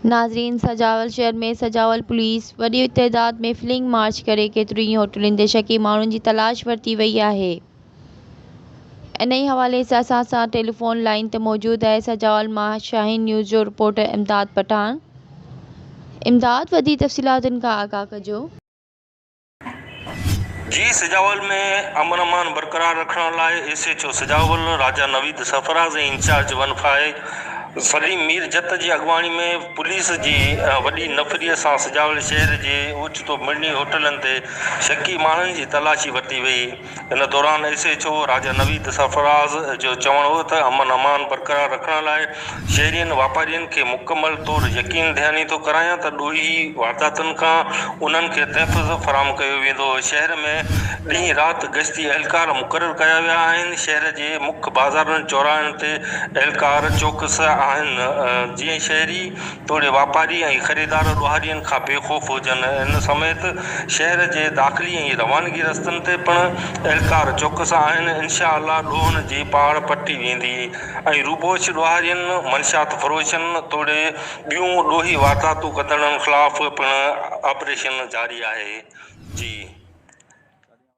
नाज़रीन, सजावल शहर में सजावल पुलिस वॾी तइदाद में फ्लिंग मार्च करे केतिरियुनि ई होटलुनि ते शकी माण्हुनि जी तलाश वरिती वई आहे। इन ई हवाले सां असां सां टेलीफोन लाइन ते मौजूद आहे सजावल मां शाहीन न्यूज़ जो रिपोर्टर इमदाद पठान। इमदाद, वधी तफ़सीलातुनि खां आगाह कजो। जी, सजावल में अमन अमान बरक़रार रखण लाइ SHO सजावल राजा नवीद सरफराज़ ऐं इंचार्ज 1 सलीम मीर जत जी अॻुवाणी में पुलिस जी वॾी नफ़रीअ सां सजावल शहर जे ओचितो मिड़नी होटलनि ते शकी माण्हुनि जी तलाशी वरिती वई। इन दौरान SHO राजा नवीद सरफराज़ जो चवणु हो त अमन अमान बरक़रार रखण लाइ शहरियुनि वापारियुनि खे मुकमल तौरु यकीन दहियानी थो करायां त ॾोही वारदातुनि खां उन्हनि खे तहफ़ुज़ फ़राहम कयो वेंदो। शहर में ॾींहुं राति गश्ती एहलकार मुक़ररु कया विया आहिनि। शहर जे मुख्य बाज़ारनि चौराहनि ते एहलकार चौकस आहिनि जीअं शहरी तोड़े वापारी ऐं ख़रीदार ॾोहारियुनि खां बेखौफ़ हुजनि। इन समेत शहर जे दाख़िली ऐं रवानगी रस्तनि ते पिणु एहलकार चौकस आहिनि। इंशा अल्लाह ॾोहनि जी पहाड़ पटी वेंदी ऐं रूपोश ॾोहारियुनि, मंशियात फ़रोशनि तोड़े ॿियूं ॾोही वारदातूं कंदड़नि ख़िलाफ़ पिणु ऑपरेशन जारी आहे। जी।